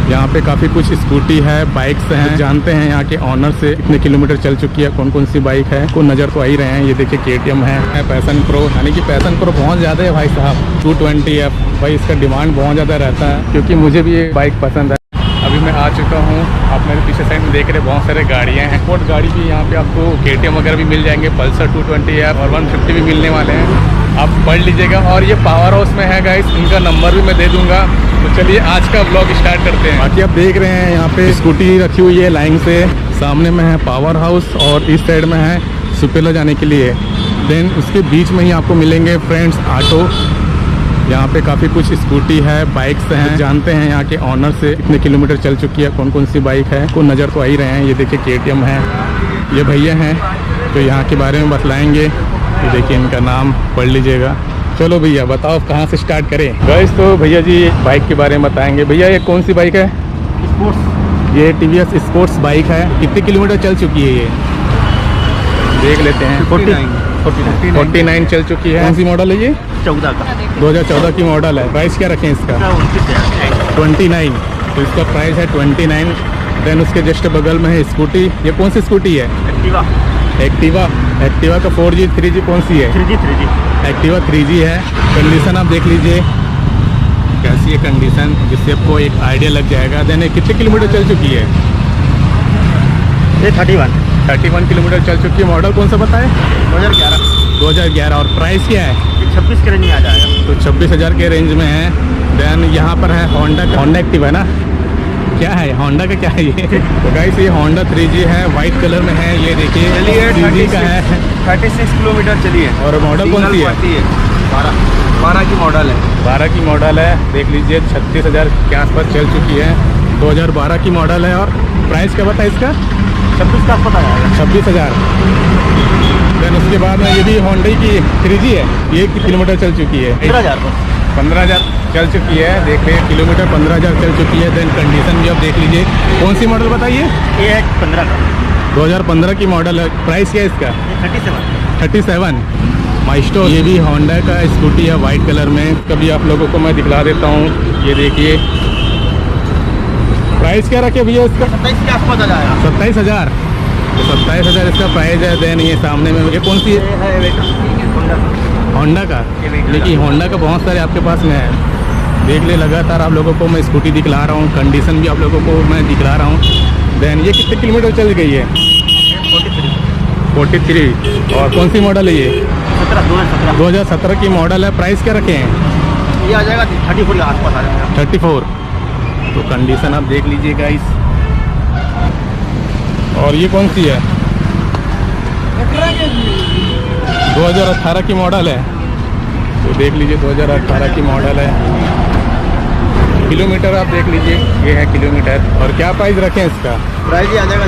यहाँ पे काफ़ी कुछ स्कूटी है, बाइक्स हैं। जानते हैं यहाँ के ऑनर से कितने किलोमीटर चल चुकी है, कौन कौन सी बाइक है। को नज़र तो आ ही रहे हैं। ये देखिए KTM है, पैशन प्रो, यानी कि पैशन प्रो बहुत ज़्यादा है भाई साहब। 220F भाई, इसका डिमांड बहुत ज़्यादा रहता है क्योंकि मुझे भी ये बाइक पसंद है। अभी मैं आ चुका हूँ, आप मेरे पीछे साइड में देख रहे बहुत सारे गाड़ियाँ हैं। स्पोर्ट गाड़ी भी यहाँ पे आपको KTM वगैरह भी मिल जाएंगे, पल्सर 220F और 150 भी मिलने वाले हैं। आप पढ़ लीजिएगा। और ये पावर हाउस में है गाइस, इनका नंबर भी मैं दे दूंगा। तो चलिए आज का व्लॉग स्टार्ट करते हैं। बाकी आप देख रहे हैं यहाँ पे स्कूटी रखी हुई है लाइन से। सामने में है पावर हाउस और इस साइड में है सुपेला जाने के लिए। देन उसके बीच में ही आपको मिलेंगे फ्रेंड्स ऑटो। यहाँ पे काफ़ी कुछ स्कूटी है, बाइक्स हैं। जानते हैं यहाँ के ऑनर से कितने किलोमीटर चल चुकी है, कौन कौन सी बाइक है। को नज़र तो आ ही रहे हैं। ये देखिए KTM है, ये भैया हैं तो यहाँ के बारे में बतलाएंगे। ये देखिए इनका नाम पढ़ लीजिएगा। चलो भैया बताओ कहाँ से स्टार्ट करें। गाइस तो भैया जी बाइक के बारे में बताएंगे। भैया ये कौन सी बाइक है? स्पोर्ट्स। ये TVS स्पोर्ट्स बाइक है। कितने किलोमीटर चल चुकी है ये देख लेते हैं। 49 चल चुकी है। कौन सी मॉडल है ये? 14 का, 2014 की मॉडल है। प्राइस क्या रखें इसका? 29। तो इसका प्राइस है 29। देन उसके जस्ट बगल में है स्कूटी। ये कौन सी स्कूटी है? एक्टिवा का 4G 3G कौन सी है? 3G। एक्टिवा 3G है। कंडीशन आप देख लीजिए कैसी है कंडीशन, जिससे आपको एक आइडिया लग जाएगा। देन ये कितने किलोमीटर चल चुकी है? ये 31 किलोमीटर चल चुकी है। मॉडल कौन सा बताए? 2011। और प्राइस क्या है? ये 26 के रेंज में आ जाएगा। तो 26,000 के रेंज में है। देन यहाँ पर है होंडा एक्टिवा है ना, क्या है होंडा का, क्या है ये? तो गाइस ये होंडा 3G है, वाइट कलर में है। ये देखिए 3G का है। 36 किलोमीटर चलिए। और मॉडल कौन सी है? 12 की मॉडल है। 12 की मॉडल है। देख लीजिए 36,000 के आसपास चल चुकी है। 2012 की मॉडल है। और प्राइस क्या बताया इसका? 26 का पता है 26,000। देन उसके बाद में ये भी होंडा की 3G है। ये किलोमीटर चल चुकी है? 15,000 चल चुकी है। देख लीजिए किलोमीटर 15,000 चल चुकी है। देन कंडीशन भी आप देख लीजिए। कौन सी मॉडल बताइए? ये है 15 का, 2015 की मॉडल है। प्राइस क्या है इसका? 37 माइस्टो। ये भी होंडा का स्कूटी है वाइट कलर में। कभी आप लोगों को मैं दिखला देता हूँ। ये देखिए प्राइस क्या रखे भैया इसका? 27 के आसपास आ जाएगा। 27,000। तो 27,000 इसका प्राइस है। देन ये सामने में ये कौन सी है? होंडा का। लेकिन होंडा का बहुत सारे आपके पास में है। देख ले लगातार आप लोगों को मैं स्कूटी दिखला रहा हूँ, कंडीशन भी आप लोगों को मैं दिखला रहा हूँ। देन ये कितने किलोमीटर चल गई है? 43। और कौन सी मॉडल है ये? 2017 की मॉडल है। प्राइस क्या रखे हैं? ये आ जाएगा 34 के आसपास आ जाएगा। 34। तो कंडीशन आप देख लीजिए गाइस। और ये कौन सी है? 2018 की मॉडल है। तो देख लीजिए 2018 की मॉडल है। किलोमीटर आप देख लीजिए, ये है किलोमीटर। और क्या प्राइस रखें इसका? प्राइस ये आ जाएगा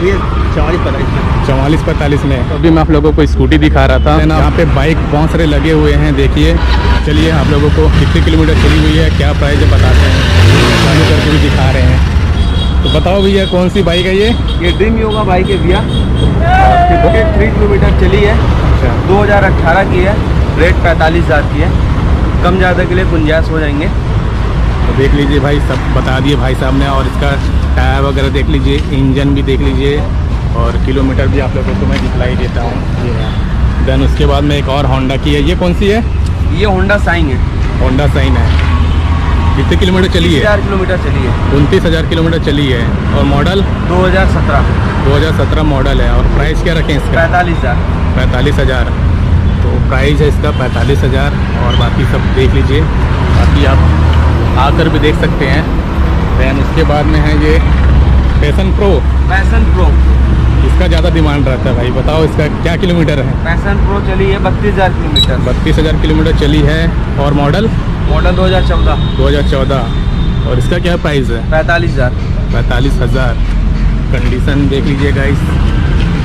44-45 में। तो अभी मैं आप लोगों को स्कूटी दिखा रहा था। यहाँ पे बाइक बहुत सारे लगे हुए हैं, देखिए। चलिए आप लोगों को कितने किलोमीटर चली हुई है, क्या प्राइस है बताते हैं। चालू करके भी दिखा रहे हैं। तो बताओ भैया कौन सी बाइक है ये? ये ड्रीम योगा बाइक है भैया। 3 किलोमीटर चली है। 2018 की है। रेट 45,000 की है। कम ज़्यादा के लिए गुंजाइश हो जाएंगे। तो देख लीजिए भाई, सब बता दिए भाई साहब ने। और इसका टायर वगैरह देख लीजिए, इंजन भी देख लीजिए। और किलोमीटर भी आप लोगों को मैं दिखलाई देता हूँ। ये है। देन उसके बाद में एक और होंडा की है। ये कौन सी है? ये होंडा साइन है। होंडा साइन है। कितने किलोमीटर चली है? 30,000 किलोमीटर चली है। 29,000 किलोमीटर चली है। और मॉडल 2017 मॉडल है। और प्राइस क्या रखें इसका? 45,000। तो प्राइस है इसका 45,000। और बाकी सब देख लीजिए, बाकी आप आकर भी देख सकते हैं। दैन उसके बाद में है ये पैशन प्रो। इसका ज़्यादा डिमांड रहता है भाई, बताओ इसका क्या किलोमीटर है? पैशन प्रो चली है 32,000 किलोमीटर। 32,000 किलोमीटर चली है। और मॉडल 2014। और इसका क्या प्राइस है? 45,000। कंडीशन देख लीजिए गाइस,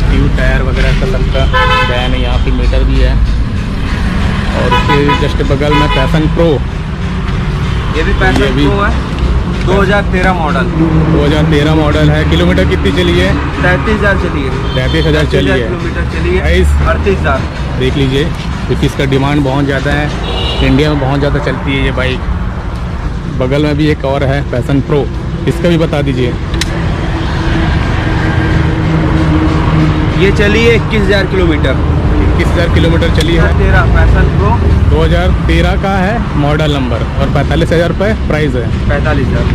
ट्यूब टायर वगैरह का सबका दैन। यहाँ पे मीटर भी है। और उसके जस्ट बगल में पैशन प्रो। ये भी पैशन प्रो है। 2013 मॉडल है। किलोमीटर कितनी चली है? 33,000 चली है। 33,000 चली है। किलोमीटर चली है। 38,000 देख लीजिए, क्योंकि इसका डिमांड बहुत ज़्यादा है। इंडिया में बहुत ज़्यादा चलती है ये बाइक। बगल में भी एक और है पैशन प्रो। इसका भी बता दीजिए। ये चली है 21,000 किलोमीटर। 21,000 किलोमीटर चली है। 13 पैशन प्रो 2013 का है मॉडल नंबर और 45,000 रुपये प्राइस है। 45,000।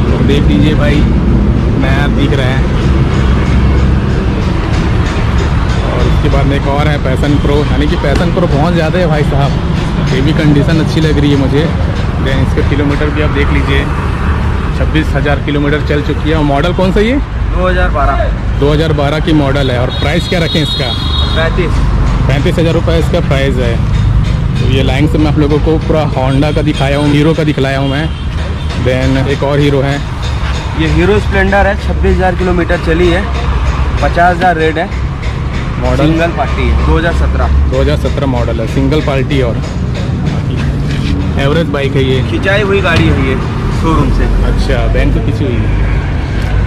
तो देख लीजिए भाई, नया दिख रहा है। और उसके बाद में एक और है पैशन प्रो, यानी कि पैशन प्रो बहुत ज़्यादा है भाई साहब। ये भी कंडीशन अच्छी लग रही है मुझे। देन इसके किलोमीटर भी आप देख लीजिए, 26,000 किलोमीटर चल चुकी है। और मॉडल कौन सा ये? 2012 की मॉडल है। और प्राइस क्या रखें इसका? 35,000 रुपये इसका प्राइस है। तो ये लाइन से मैं आप लोगों को पूरा होंडा का दिखाया हूँ, हीरो का दिखलाया हूँ मैं। देन एक और हीरो है, ये हीरो स्प्लेंडर है। 26,000 किलोमीटर चली है। 50,000 रेट है। मॉडल सिंगल पार्टी है। 2017 मॉडल है, सिंगल पार्टी। और एवरेज बाइक है ये। खिंचाई हुई गाड़ी है ये शोरूम से। अच्छा, बैंक से खिंची हुई है।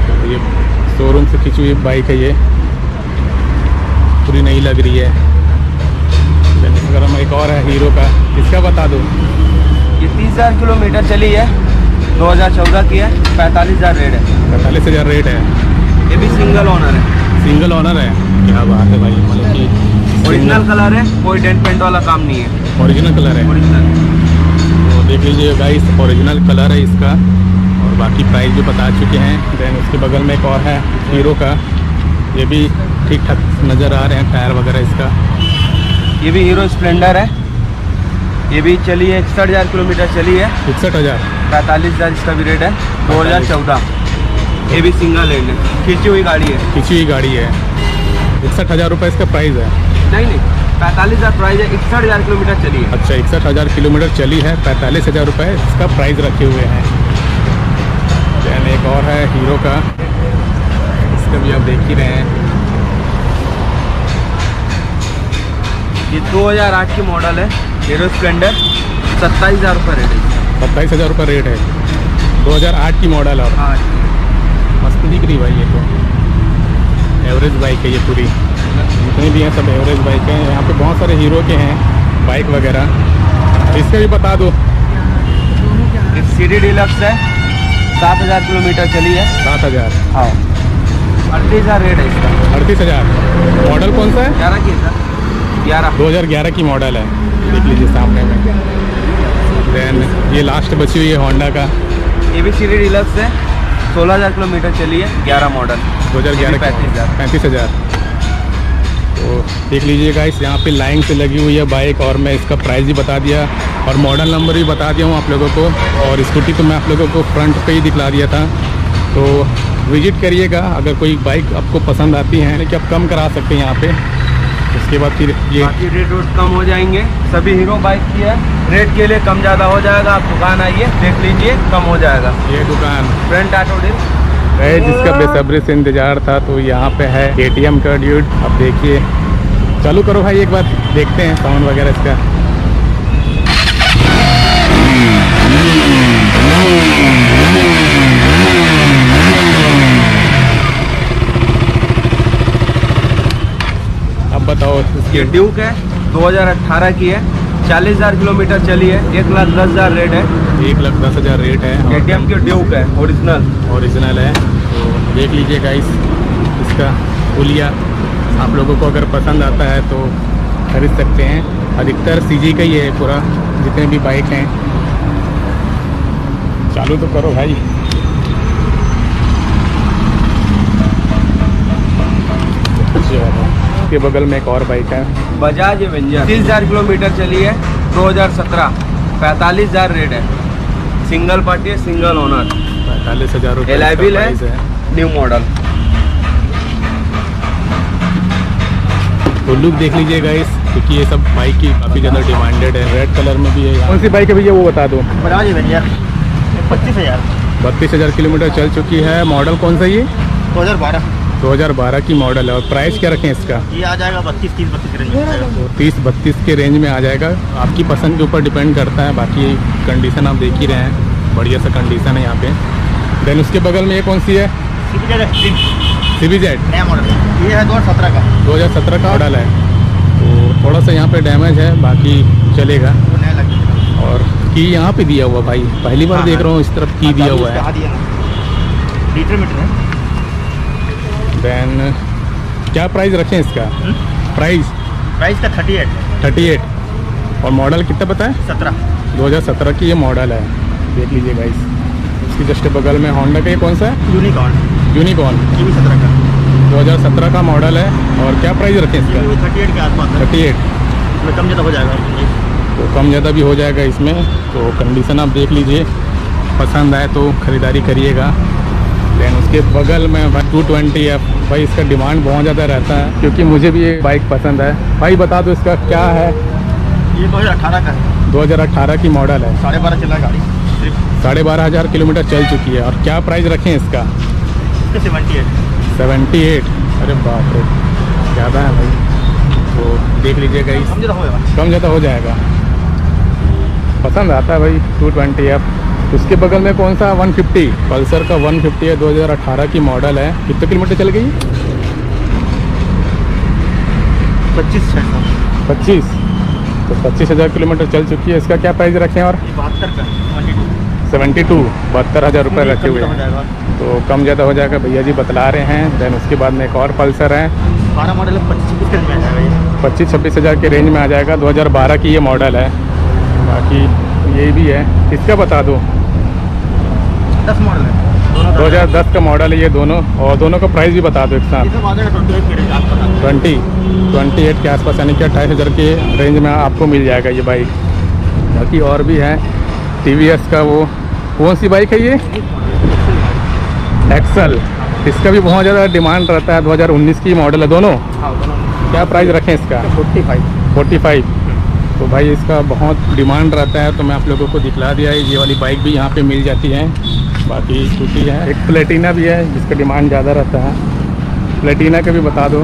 तो ये शोरूम से खिंची हुई बाइक है, ये पूरी नई लग रही है। अगर हम एक और है हीरो का, इसका बता दो। ये 30,000 किलोमीटर चली है। 2014 की है। 45,000 रेट है। 45,000 रेट है। ये भी सिंगल ओनर है। सिंगल ओनर है, क्या बात है भाई। मतलब कि ओरिजिनल कलर है, कोई डेंट पेंट वाला काम नहीं है। ओरिजिनल कलर है। ओरिजिनल। तो देख लीजिए गाइस, ओरिजिनल कलर है इसका। और बाकी प्राइस भी बता चुके हैं। देन उसके बगल में एक और है हीरो का, ये भी ठीक ठाक नज़र आ रहे हैं टायर वगैरह इसका। ये भी हीरो स्प्लेंडर है। ये भी चली है 61,000 किलोमीटर चली है। 61,000। 45,000 इसका भी रेट है। 2014। ये भी सिंगल हैंड है, खींची हुई गाड़ी है। खींची हुई गाड़ी है। 61,000 रुपये इसका प्राइस है। नहीं 45,000 प्राइस है। 61,000 किलोमीटर चली है। अच्छा, 61,000 किलोमीटर चली है। 45,000 रुपये इसका प्राइस रखे हुए हैं। देन एक और है हीरो का, इसका भी आप देख ही रहे हैं। ये 2008 की मॉडल है, हीरो स्प्लेंडर। 27,000 रुपये रेट है। 27,000 रुपये रेट है। 2008 की मॉडल है। हाँ, मस्त दिख रही भाई ये तो। एवरेज बाइक है ये पूरी, जितने भी हैं सब एवरेज बाइक हैं। यहाँ पे बहुत सारे हीरो के हैं बाइक वगैरह। इसका भी बता दो। एक CD डिलक्स है। 7,000 किलोमीटर चली है। 7,000। हाँ, 38,000 रेट है इसका। 38,000। मॉडल कौन सा है? 11 की है सर। 2011 की मॉडल है, देख लीजिए सामने में। देन ये लास्ट बची हुई है होंडा का, ये भी CD डिलक्स है। 16,000 किलोमीटर चली है। 11 मॉडल। 2011 35,000। तो देख लीजिएगा, इस यहाँ पे लाइन से लगी हुई है बाइक। और मैं इसका प्राइस भी बता दिया और मॉडल नंबर भी बता दिया हूँ आप लोगों को। और स्कूटी तो मैं आप लोगों को फ्रंट पे ही दिखला दिया था। तो विजिट करिएगा, अगर कोई बाइक आपको पसंद आती है, लेकिन आप कम करा सकते हैं यहाँ पे। उसके बाद फिर ये बाकी रेट कम हो जाएंगे। सभी हीरो बाइक की है। रेट के लिए कम ज़्यादा हो जाएगा। आप दुकान आइए, देख लीजिए, कम हो जाएगा। ये दुकान फ्रंट ऑटो डील है, जिसका बेसब्री से इंतजार था। तो यहाँ पे है KTM का ड्यूड। अब देखिए, चालू करो भाई एक बार, देखते हैं साउंड वगैरह इसका। अब बताओ। ये ड्यूक है। 2018 की है। 40,000 किलोमीटर चली है। 1,10,000 रेट है। 1,10,000 रेट है। KTM की ड्यूक है, ओरिजिनल है। तो देख लीजिए गाइस, इसका पुलिया आप लोगों को अगर पसंद आता है तो खरीद सकते हैं। अधिकतर CG का ही है पूरा, जितने भी बाइक हैं। चालू तो करो भाई। के बगल में एक और बाइक है, बजाज एवेंजर। 30,000 किलोमीटर चली है। 2017। 45,000 रेट है। सिंगल पार्टी है, सिंगल ओनर। 45,000 रुपये एलाइबिल है। New model. तो लुक देख लीजिएगा इस, क्योंकि ये सब बाइक की काफ़ी ज़्यादा डिमांडेड है। रेड कलर में भी है। कौन सी बाइक है भैया वो बता दो। बजाज एवेंजर। 25,000। 32,000 किलोमीटर चल चुकी है। मॉडल कौन सा ये? 2012 की मॉडल है। और प्राइस क्या रखें इसका? ये आ जाएगा 32 के रेंज में। तो 30-32 के रेंज में आ जाएगा। आपकी पसंद के ऊपर डिपेंड करता है। बाकी कंडीशन आप देख ही रहे हैं, बढ़िया सा कंडीशन है यहाँ पे। देन उसके बगल में ये कौन सी है? CBZ। नया मॉडल ये है 2017 का। 2017 का मॉडल है। तो थोड़ा सा यहाँ पे डैमेज है, बाकी चलेगा। नया लगेगा। और की यहाँ पे दिया हुआ भाई, पहली बार देख रहा हूँ इस तरफ की दिया हुआ है। लीटर मीटर है। देन क्या प्राइस रखें इसका? प्राइस का 38 और मॉडल कितना पता है? 17 2017 की ये मॉडल है, देख लीजिए गाइस। इसकी जस्ट बगल में होंडा का ये कौन सा है? यूनिकॉर्न ये भी 17 का 2017 का मॉडल है। और क्या प्राइस रखें इसका? 38 के आसपास 38। में कम ज़्यादा हो जाएगा। तो कम ज़्यादा भी हो जाएगा इसमें। तो कंडीशन आप देख लीजिए, पसंद आए तो ख़रीदारी करिएगा। देन उसके बगल में 220F भाई, इसका डिमांड बहुत ज़्यादा रहता है क्योंकि मुझे भी ये बाइक पसंद है। भाई बता दो इसका क्या है? ये 2018 का है। 2018 की मॉडल है। 12.5 चला गाड़ी, 12,500 किलोमीटर चल चुकी है। और क्या प्राइस रखें इसका? 78। अरे बाप रे, ज़्यादा है भाई। तो देख लीजिएगा, इस कम ज़्यादा हो जाएगा। पसंद आता है भाई 220F। उसके बगल में कौन सा? 150 पल्सर का 150 है, 2018 की मॉडल है। कितने किलोमीटर चल गई? 25। तो 25,000 किलोमीटर चल चुकी है। इसका क्या प्राइस रखें? और 72 72,000 रुपये रखे हुए हैं। तो कम ज़्यादा हो जाएगा, भैया जी बतला रहे हैं। देन उसके बाद में एक और पल्सर है, 12 मॉडल 25-26 में आ जाएगा। 25-26,000 के रेंज में आ जाएगा। 2012 की ये मॉडल है। बाकी ये भी है। इसका बता दो। 10 मॉडल है, 2010 का मॉडल है ये दोनों। और दोनों का प्राइस भी बता दो एक साथ। 28 के आसपास, यानी कि 28,000 के रेंज में आपको मिल जाएगा ये बाइक। बाकी और भी है, TVS का वो कौन सी बाइक है ये? एक्सल। इसका भी बहुत ज़्यादा डिमांड रहता है। 2019 की मॉडल है दोनों। क्या प्राइस रखें इसका? 45। तो भाई इसका बहुत डिमांड रहता है, तो मैं आप लोगों को दिखला दिया है। ये वाली बाइक भी यहाँ पे मिल जाती है। बाकी स्कूटी है, एक प्लेटिना भी है जिसका डिमांड ज़्यादा रहता है। प्लेटिना का भी बता दो।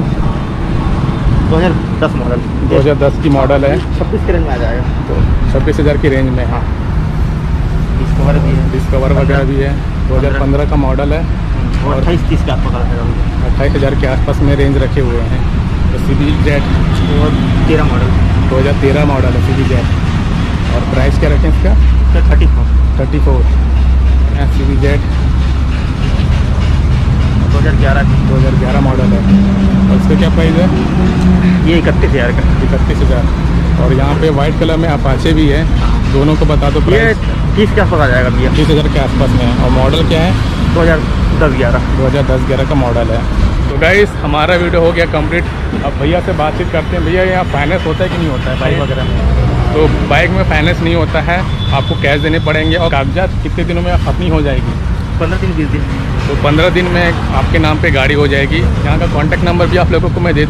2010 मॉडल, 2010 की मॉडल है। 26 के रेंज में आ जाएगा। तो 26,000 की रेंज में। हाँ, डिस्कवर भी है, डिस्कवर वगैरह भी है। 2015 का मॉडल है। और 28-30 के आसपास आ जाएगा। 28,000 के आसपास में रेंज रखे हुए हैं। तो CBZ और 13 मॉडल, 2013 मॉडल है CBZ। और प्राइस क्या रखें इसका? 34 CBZ 2011 मॉडल है। और इसका क्या प्राइस है? ये 31,000 का। 31,000। और यहाँ पे वाइट कलर में अपाचे भी है। दोनों को बता दो ये प्राइस। 30 के आसपास आ जाएगा भैया। 30,000 के आसपास में है। और मॉडल क्या है? 2010-11 का मॉडल है। तो गाइस हमारा वीडियो हो गया कंप्लीट। अब भैया से बातचीत करते हैं। भैया यहाँ फाइनेंस होता है कि नहीं होता है बाइक वगैरह में? तो बाइक में फाइनेंस नहीं होता है, आपको कैश देने पड़ेंगे। और कागजात कितने दिनों में अपनी हो जाएगी? 15 दिन 20 दिन। तो 15 दिन में आपके नाम पे गाड़ी हो जाएगी। यहाँ का कॉन्टैक्ट नंबर भी आप लोगों को मैं दे दूँ।